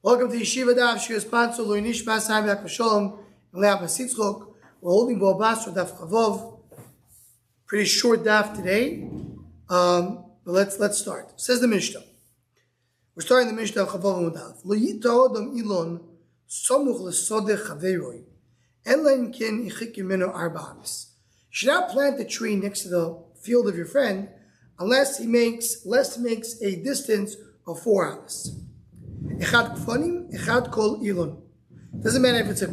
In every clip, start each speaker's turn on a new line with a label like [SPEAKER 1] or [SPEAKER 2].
[SPEAKER 1] Welcome to Yeshiva Daf Shir sponsor Loinish Basra Shalom and Leah Basitzchok. We're holding Basra Daf Chavov. Pretty short daf today, but let's start. Says the Mishnah. We're starting the Mishnah of Chavov Mudaf. Lo yito adam ilon samuch lesodeh chaveroi elain ken ichik yimeno arba amis. You should not plant the tree next to the field of your friend unless he makes a distance of 4 amis. Echad kfanim, echad kol ilon. Doesn't matter if it's a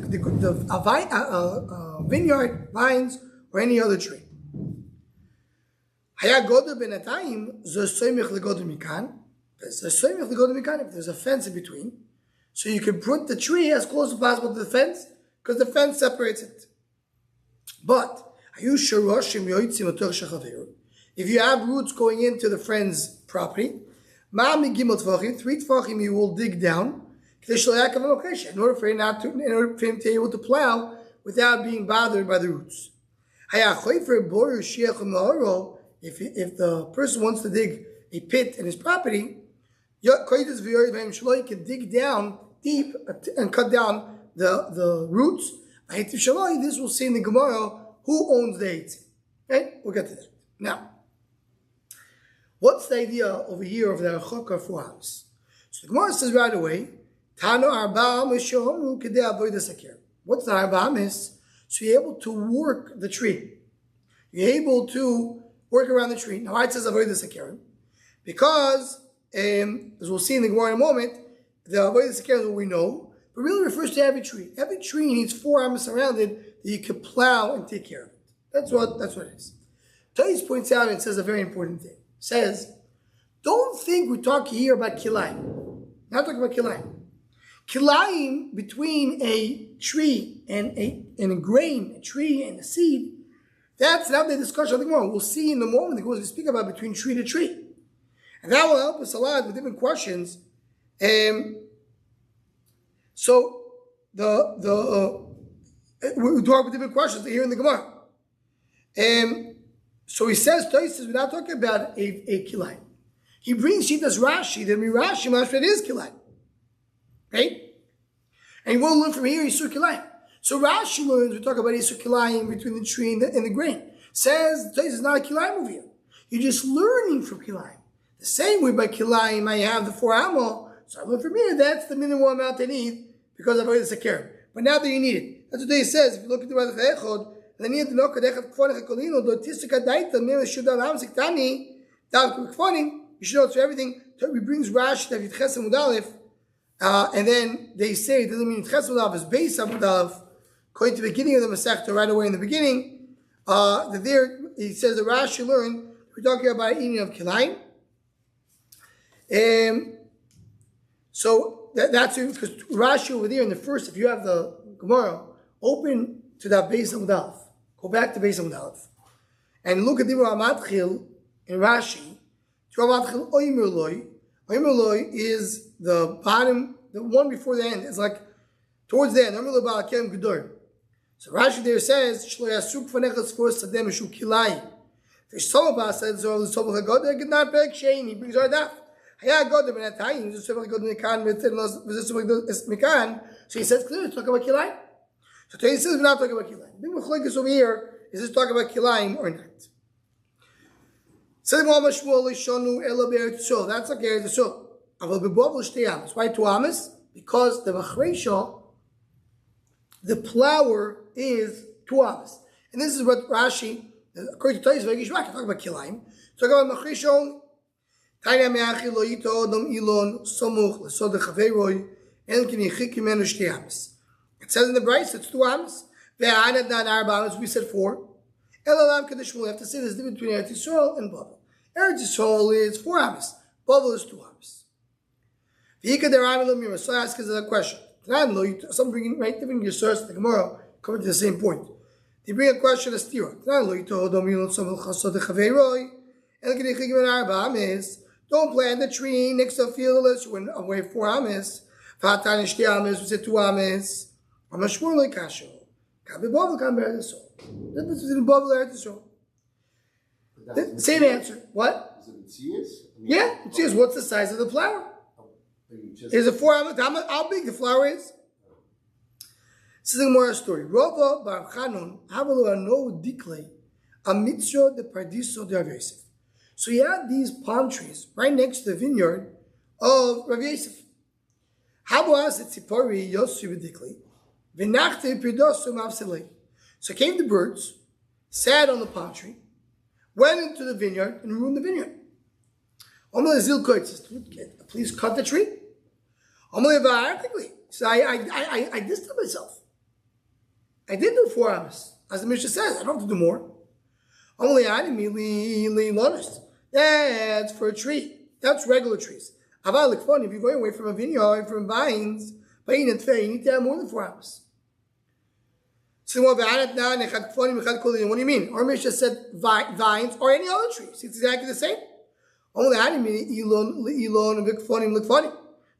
[SPEAKER 1] vineyard, vines, or any other tree. Haya goder benatayim zo soymich legoder mikan. If there's a fence in between, so you can put the tree as close as possible to the fence because the fence separates it. But if you have roots going into the friend's property, 3 tfachim you will dig down in order for him to be able to plow without being bothered by the roots. If the person wants to dig a pit in his property, he can dig down deep and cut down the roots. This will say in the Gemara who owns the eitzim. Okay, we'll get to that. Now, what's the idea over here of the chokah 4 amis? So the Gemara says right away, Tano arba mishomu kedei avodas sakir. What's the arba amis? So you're able to work the tree. You're able to work around the tree. Now why it says avodas sakir? Because as we'll see in the Gemara in a moment, the avodas sakir is what we know, but really refers to every tree. Every tree needs 4 amis around it that you can plow and take care of it. That's what it is. Tais points out and says a very important thing. Says, don't think we're talking here about kilayim. Not talking about kilayim. Kilayim between a tree and a grain, a tree and a seed, that's not the discussion of the Gemara. We'll see in the moment because we speak about between tree to tree. And that will help us a lot with different questions. So we talk with different questions here in the Gemara. So he says, we're not talking about a kilayim. He brings Shitas Rashi, that Rashi Mashpet is kilayim. Right? And you won't learn from here Yisur kilayim. So Rashi learns, we talk about Yisur kilayim between the tree and the grain. Says, is not a kilayim over here. You're just learning from kilayim. The same way by kilayim, I have the 4 amo. So I learn from here, that's the minimum amount I need because I've already secure. But now that you need it. That's what he says. If you look at the Bava Echod, you should know it's for everything. He brings Rashi that Yitches Amud and then they say it doesn't mean Yitches Amud Aleph is Beis Amud Aleph. According to the beginning of the Masechta, right away in the beginning, that there he says the Rashi learned we're talking about eating of kilayim. So that's it, because Rashi over there in the first, if you have the Gemara open to that Beis Amud Aleph. Go back to Beis Amud Aleph and look at the Ramatchil in Rashi. Ramatchil Oimerloi. Oimerloi is the bottom, the one before the end. It's like towards the end. Oimerloi Ba'akem Gedor. So Rashi there says, Shlo Yasuk Fanechas for Sadem Shu Kilai. There's some of us said, so the Sobel HaGodar get not back shame. He brings our daf. Haya Godar Ben Atayim. The Sobel HaGodar Mikan Mikan. So he says clearly, talk about Kilai. So today he says we're not talking about kilayim. The big machlokes over here is this talking about kilayim or not? That's like Eretz Yisrael. Why 2 amis? Because the machresha, the plower is 2 amis, and this is what Rashi, according to Tais V'Yishma, can talk about kilayim. Talk about machresha only. Tanya me'achi lo yito adam ilon somuch lesod chaveroi en kin yichik yimenu 2 amis. It says in the Bryce, it's 2 amis. We said 4. Elalam Kadesh, we have to say there's a difference between Eretz Yisrael and Bava. Eretz Yisrael is 4 amis. Bava is 2 amis. So I ask us a question. Some bring different Yisraels to the Gemara, coming to the same point. They bring a question as Tira. Don't plant the tree next to a field unless you went away 4 amis. We said 2 amis. I'm not sure like Kasho. Can't be Bava, can't be Eretz Yisrael. The difference between Bava and Eretz Yisrael. Same answer. What?
[SPEAKER 2] Is it Tzias?
[SPEAKER 1] Yeah, Tzias. What's the size of the flower? Is it 4 amas? How big the flour is? This is a more story. Rava Bar Chanun Havalu Ano Dikle a mitzvah de pardiso de Rav Yosef. So he had these palm trees right next to the vineyard of Rav Yosef. Habuas et tzipori yosu b'dikli v'nachte pirdosu mavselei. So came the birds, sat on the palm tree, went into the vineyard and ruined the vineyard. Omer zil says, please cut the tree. Omer v'artikli. So I distanced myself. I did do 4 hours, as the Mishnah says. I don't have to do more. That's for a tree. That's regular trees. If you're going away from a vineyard, from vines, you need to have more than 4 hours. So what do you mean? Or Mishnah said vines or any other trees. It's exactly the same.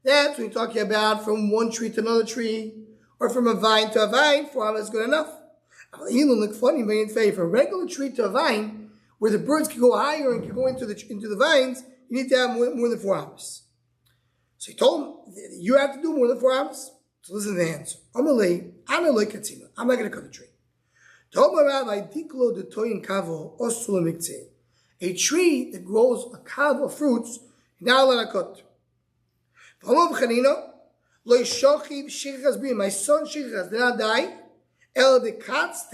[SPEAKER 1] That's when you're talking about from one tree to another tree, or from a vine to a vine. 4 hours is good enough. For a regular tree to a vine, where the birds can go higher and can go into the vines, you need to have more than 4 hours. So he told him, you have to do more than 4 hours. So listen to the answer. I'm not going to cut the tree. A tree that grows a kav of fruits, you're not allowed to cut. My son Shirchas did not die. Because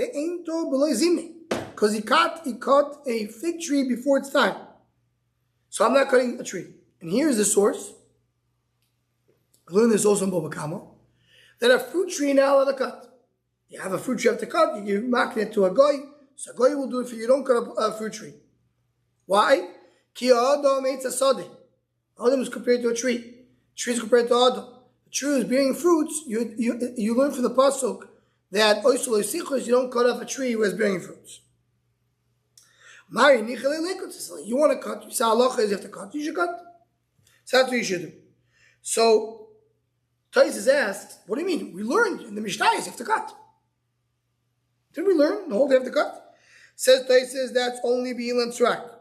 [SPEAKER 1] he cut a fig tree before its time. So I'm not cutting a tree. And here's the source. I learned this also in Bava Kama, that a fruit tree now allowed to cut. You have a fruit tree you have to cut, you're marking it to a goy, so a goy will do it for you. Don't cut a fruit tree. Why? Ki Adam eats a sade. Adam is compared to a tree. Tree is compared to Adam. The tree is bearing fruits. You learn from the pasuk that you don't cut off a tree who is bearing fruits. You want to cut, you say Allah is you have to cut, you should cut. So that's what you should do. So Taisus asks, what do you mean? We learned in the Mishnah you have to cut. Didn't we learn the whole day you have to cut? Says Taisus, that's only B'ilan Tzrak.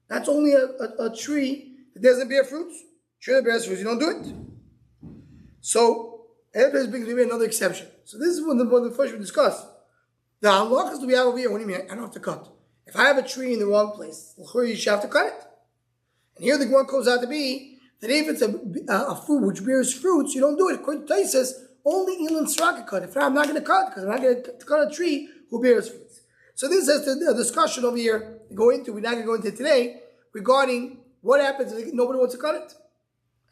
[SPEAKER 1] That's only a tree that doesn't bear fruits. Tree that bears fruits, you don't do it. So, there's another exception. So this is one of the first we discuss. The halachas do we have over here? What do you mean? I don't have to cut. If I have a tree in the wrong place, you should have to cut it. And here the one goes out to be that if it's a fruit which bears fruits, you don't do it. According to Taisus, only Ilan Sraka cut. If not, I'm not going to cut because I'm not going to cut a tree who bears fruits. So this is the discussion over here we're not going to go into today regarding what happens if nobody wants to cut it.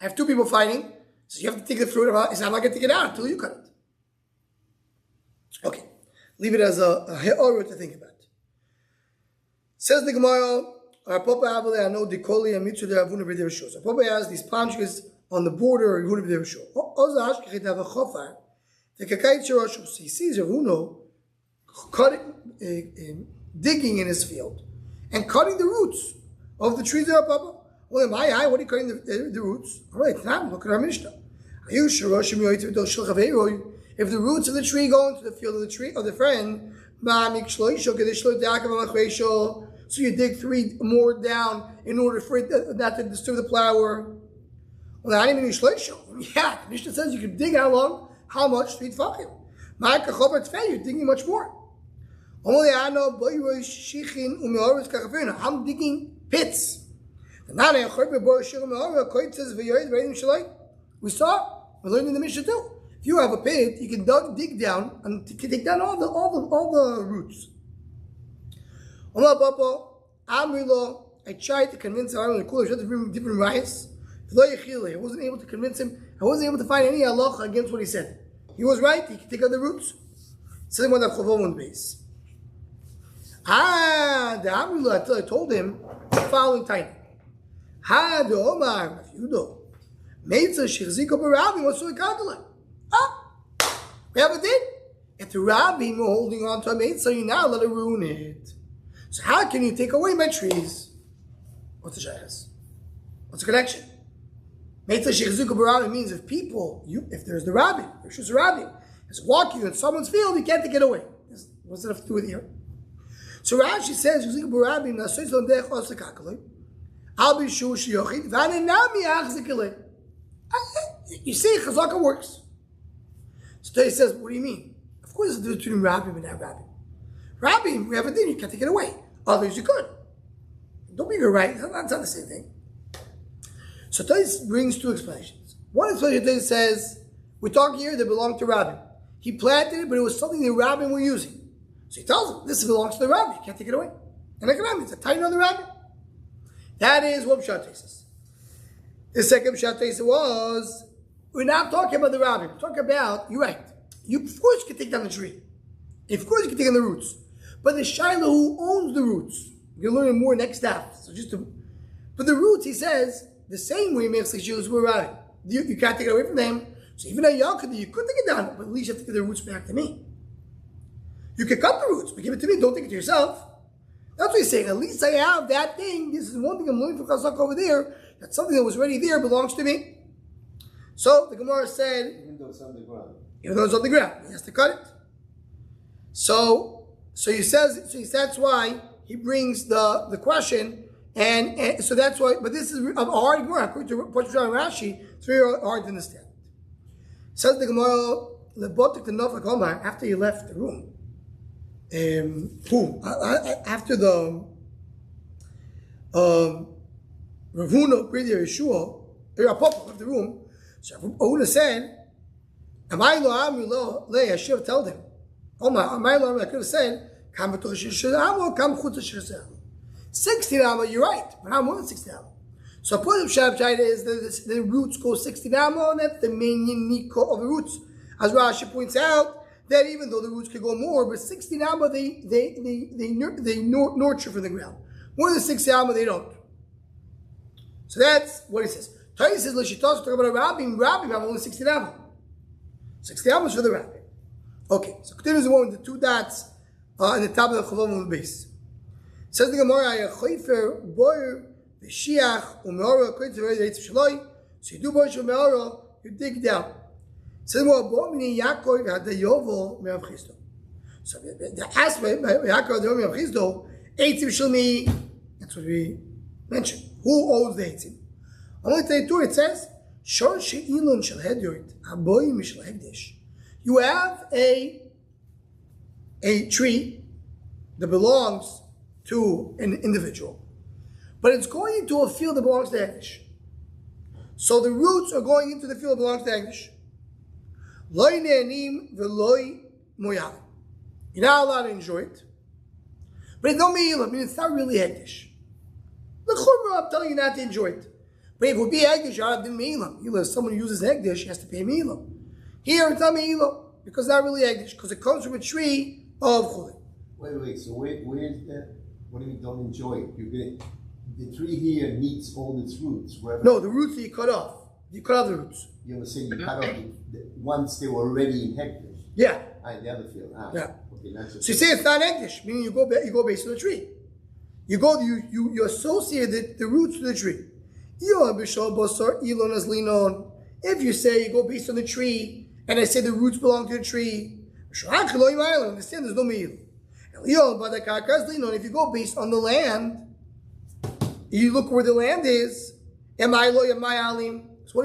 [SPEAKER 1] I have 2 people fighting, so you have to take the fruit out. I'm not going to take it out until you cut it. Okay, leave it as a he'orah to think about. Says the Gemara, our Papa Avale, I know Dikoli and Mitzu de Avuna B'Dei Rishon. So Papa has these palm trees on the border of Avuna B'Dei Rishon. Oza Ashkechet have a chofar. The Kakait Shiroshu. So he sees Avuna digging in his field and cutting the roots of the trees there, Papa. Well, what are you cutting the roots? All right, now look at our Mishnah. If the roots of the tree go into the field of the tree of the friend, so you dig 3 more down in order for it not to disturb the flower. Well, yeah, Mishnah says you can dig how long? How much? 3 tefachim. You're digging much more. I'm digging pits. We saw, we learned in the Mishnah too. If you have a pit, you can dig down and take down all the roots. I tried to convince him. I different rayas. I wasn't able to convince him. I wasn't able to find any halacha against what he said. He was right. He could take out the roots. Same one that Chavon base. The Amrullah, I told him the following time. The Omar, if you do. Meitza shechziko b'Rabbi wants to account. We have a din. If the Rabbi were holding on to a meitza, you're not allowed to ruin it. So how can you take away my trees? What's the shayas? What's the connection? Meitza shechziko b'Rabbi means if there's the Rabbi, if she's a Rabbi, is walking in someone's field, you can't take it away. What's it have to do with here? So Rashi says, shechziko b'Rabbi nasois lo dech os lekakalei. I'll be sure she yochid. Vanenami achzik elei. You see, chazaka works. So Toy says, what do you mean? Of course, there's a difference between rabbim and not rabbim. Rabbim, we have a thing, you can't take it away. Others, you could. Don't be right. That's not the same thing. So Toy brings two explanations. One explanation, Toy says, we're talking here that belonged to rabbim. He planted it, but it was something the rabbim were using. So he tells him, this belongs to the rabbi. You can't take it away. And like rabbim, it's a title of the rabbi. That is what Pshat says. The second Pshat was, we're not talking about the rabbi. We're talking about, you're right. Of course you can take down the tree. Of course you can take down the roots. But the Shiloh who owns the roots, you're learning more next half. So but the roots, he says, the same way makes the Jews were rabbi. You can't take it away from them. So even though you could take it down, but at least you have to give the roots back to me. You can cut the roots, but give it to me. Don't take it to yourself. That's what he's saying. At least I have that thing. This is one thing I'm learning from Chazak over there. That something that was already there belongs to me. So the Gemara said,
[SPEAKER 2] even though it's on the ground.
[SPEAKER 1] Even though it's on the ground, he has to cut it. So he says, that's why he brings the question, and so that's why. But this is a hard Gemara. According to Rashi, it's very hard to understand. Says the Gemara, Lebotik the Nofak Omar, after he left the room. After the Ravuna, Brady Yeshua, Papa left the room, so Ravuna said, I should have told him. I could have said, 16 amma, you're right, but how more than 16 amma? So a point of Shabbat is that the roots go 16 amma, and that's the main niko of the roots. As Rashi points out, that even though the roots could go more, but 16 amma they nurture from the ground. More than 16 amma they don't. So that's what he says. Tanya says, L'shitos talk about Rabbim have only 16 amma. 60 amma is for the Rabbi. Okay, so continues the one with the two dots in the top of the Chavam on the base. Says the Gemara, Chayfer boyer v'shiach u'meora according to the Eitz Shaloi. So you do boyer u'meora, you dig down. Says the Gemara, Mini Yaakov hadayovo me'av Chizdo. So the aspect Yaakov hadayovo me'av Chizdo, Eitzim Shalmi. That's what we mentioned. Who owns the Eitzim? Only 32 it says, Shor she'ilon shel hedyoit aboy mishel hegdesh. You have a tree that belongs to an individual, but it's going into a field that belongs to Hegdesh. So the roots are going into the field that belongs to Hegdesh. Loi ne'anim v'loi moyal. You're not allowed to enjoy it, but it's no me'ilah. I mean, it's not really Hegdesh. The Chumrah, I'm telling you not to enjoy it. But if it would be Hegdesh, you have to me'ilah. If someone uses Hegdesh, he has to pay me'ilah. Here it's not me'ilah, because it's not really Hegdesh, because it comes from a tree of Chulin.
[SPEAKER 2] Wait, so where's that? What do you mean don't enjoy it? The tree here needs all its roots.
[SPEAKER 1] No, the roots that you cut off. You cut off the roots.
[SPEAKER 2] You were saying you cut off once they were already in Hegdesh.
[SPEAKER 1] Yeah.
[SPEAKER 2] In the other field.
[SPEAKER 1] Yeah.
[SPEAKER 2] Okay, that's
[SPEAKER 1] so you say it's not Hegdesh, meaning you go based on the tree. You associate the roots to the tree. If you say you go based on the tree, and I say the roots belong to the tree, understand there's no meal. If you go based on the land, you look where the land is. So what do you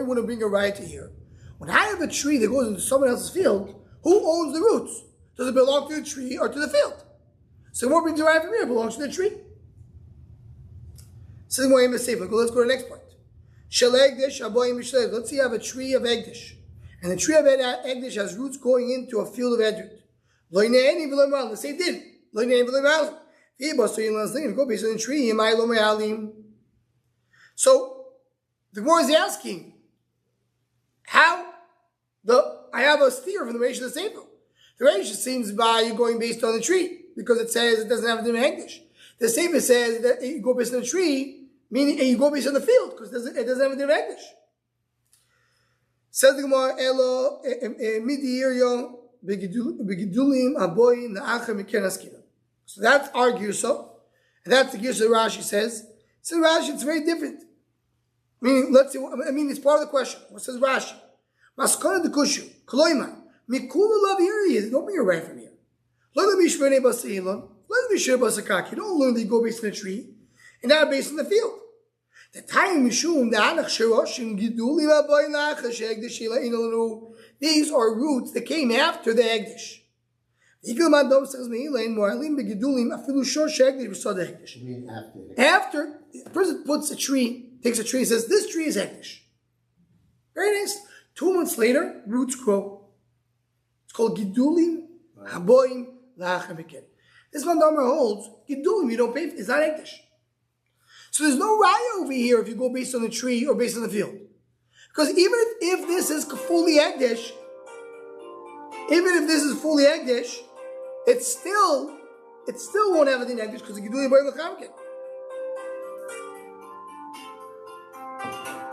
[SPEAKER 1] want to bring a riot to here? When I have a tree that goes into someone else's field, who owns the roots? Does it belong to the tree or to the field? So what brings a riot from here? It belongs to the tree. So let's go to the next part. Let's say you have a tree of Egdish. And the tree of Egdish has roots going into a field of Edrit. Let's say it did. If you go based on the tree, so the Gemara is asking, how I have a steer from the Reish of the Sefer. The Reish seems by you going based on the tree, because it says it doesn't have to do with Egdish. The Sefer says that you go based on the tree, meaning you go based on the field, because it doesn't have to do with Egdish. Says the Gemara, Elo midiyiryo begidulim aboy na'acher mikeraskina. So that's our girsa, and that's the girsa Rashi says. So Rashi, it's very different. Meaning, it's part of the question. What says Rashi? Maskana de kushu kloima mikulu love here. Don't bring it right from here. Let me shvene basehilon. Let me shvene basakaki. Don't learn that you go based on the tree and not based on the field. The time mishum the anach sheroshim gidulim aboy lachash egdish ilainu. These are roots that came after the egdish. You mean after the person takes a tree and says, this tree is Hekdesh. Very nice. 2 months later, roots grow. It's called Gidulim Haboim La'achar Meken. This one Dharma holds, Gidulim, you don't pay for, it's not Hekdesh. So there's no raya over here if you go based on the tree or based on the field. Because even if this is fully Hekdesh, it still won't have anything Hekdesh because the Gidulim Haboim La'achar Meken.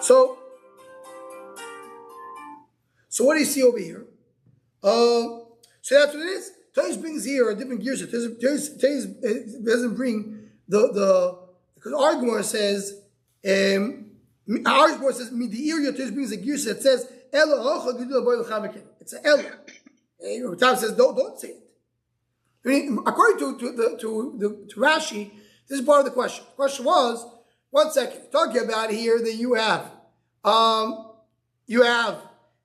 [SPEAKER 1] So what do you see over here? So that's what it is. Tais brings here a different gear. Tais doesn't bring because our Gemara says Midi'ir Tais brings a gear that says Ela Hocha Gidul Boy L'Chamakin. It's an Ela. Rav says don't say it. I mean, according to Rashi, this is part of the question. The question was, 1 second, talking about here that you have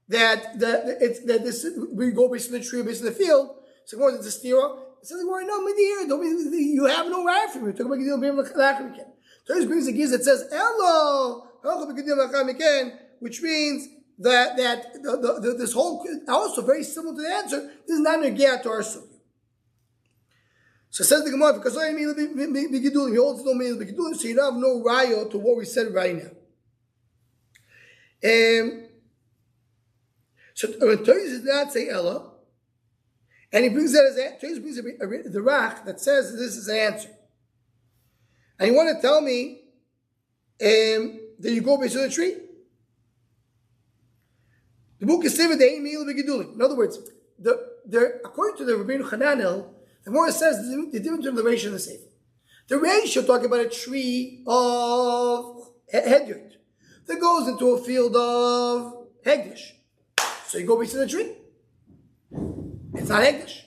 [SPEAKER 1] that this we go based on the tree, based on the field. So more than the stira. It says no, you have no right from me. Talk about Gideon Bim Lacham again. So this brings a giz that says Elo, which means that this whole also very similar to the answer. This is not negaya to our sugi. So it says the Gemara because I mean Gideon, he holds no means Gideon, so you don't have no raya to what we said right now. So when Toys does not say Ella, and he brings that as Toys brings the Rach that says this is the answer. And you want to tell me that you go based on the tree? The book is Siva Dein Me'il B'Gidulim. In other words, according to the Rabbeinu Hananel, the more it says the difference between the ratio and the Sefer. The ratio talking about a tree of Hedyot that goes into a field of Hegdish. So you go based on the tree. It's not Hegdish.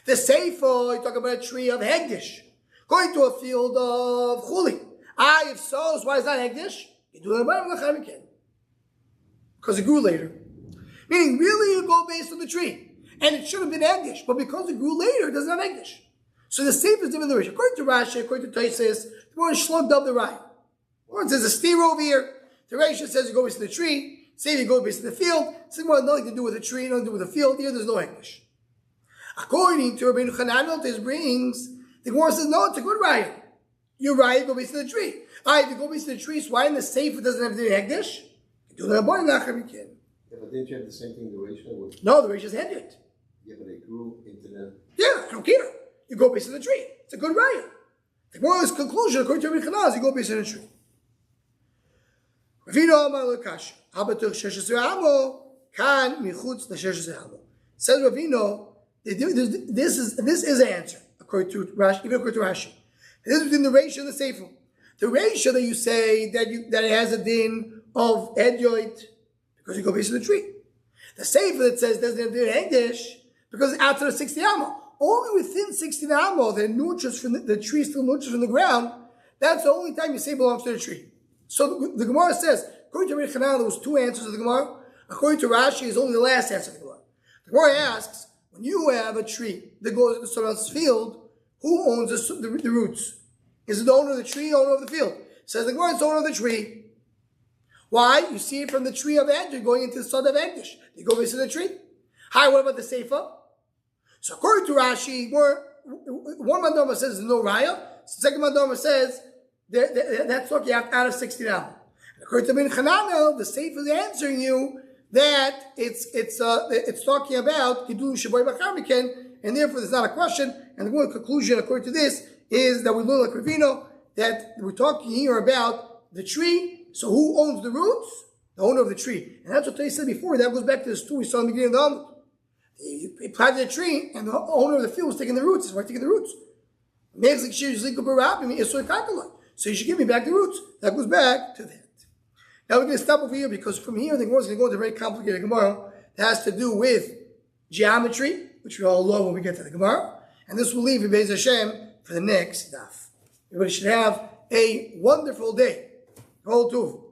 [SPEAKER 1] The Sefer, you talk about a tree of Hegdish going to a field of Chuli. If so, why is that Hegdish? You do it because it grew later. Meaning, really, you go based on the tree. And it should have been Hegdish, but because it grew later, it doesn't have Hegdish. So the Sefer is different than the ratio. According to Rashi, according to Taisis, the one shlugged up the right. One says a steer over here. The ratio says you go based on the tree. Say you go based on the field. It's nothing to do with the tree, nothing to do with the field. Here, there's no English. According to Rabbeinu Chananel, this brings, the Gemara says, no, it's a good raya. You're right, you go based on the tree. If you go based on the tree, so why in the Sefer doesn't have the Hegdish? You do that boy, not can.
[SPEAKER 2] Yeah, but didn't you have the same thing, the ratio?
[SPEAKER 1] No, the ratio is Hedyot.
[SPEAKER 2] Yeah, but they grew into the...
[SPEAKER 1] Yeah, I don't care. You go based on the tree. It's a good raya. The Gemara's conclusion, according to Rabbeinu Chananel, is you go based on the tree. Says Ravino, this is the answer according to Rashi, even according to Rashi. This is within the ratio of the Sefer. The ratio that you say that it has a din of Hedyot because you go based on the tree. The Sefer that says doesn't have din of Hegdish because it's outside of 60 amo. Only within 60 amo the nutrients from the tree still nutrients from the ground. That's the only time you say belongs to the tree. So the Gemara says, according to Rabbi Chananel, there was 2 answers of the Gemara. According to Rashi, is only the last answer of the Gemara. The Gemara asks, when you have a tree that goes into someone else's field, who owns the roots? Is it the owner of the tree, owner of the field? Says the Gemara, it's the owner of the tree. Why? You see it from the tree of Hegdish going into the son of Hegdish. You go based on the tree. Hi, what about the Sefer? So according to Rashi, one Mandama says there's no raya. The second Mandama says that's talking out of 60 now. According to Rabbeinu Chananel, the Sefer is answering you that it's talking about Gidul Shaboy Bachar Miken, and therefore there's not a question. And the one conclusion, according to this, is that we learn like Ravino that we're talking here about the tree. So who owns the roots? The owner of the tree. And that's what they said before. That goes back to the story we saw in the beginning of the Talmud. He planted a tree, and the owner of the field was taking the roots. He's taking the roots. So you should give me back the roots. That goes back to that. Now we're going to stop over here because from here the Gemara is going to go into a very complicated Gemara that has to do with geometry, which we all love when we get to the Gemara. And this will leave in Be'ez Hashem for the next daf. Everybody should have a wonderful day. Kol Tuv.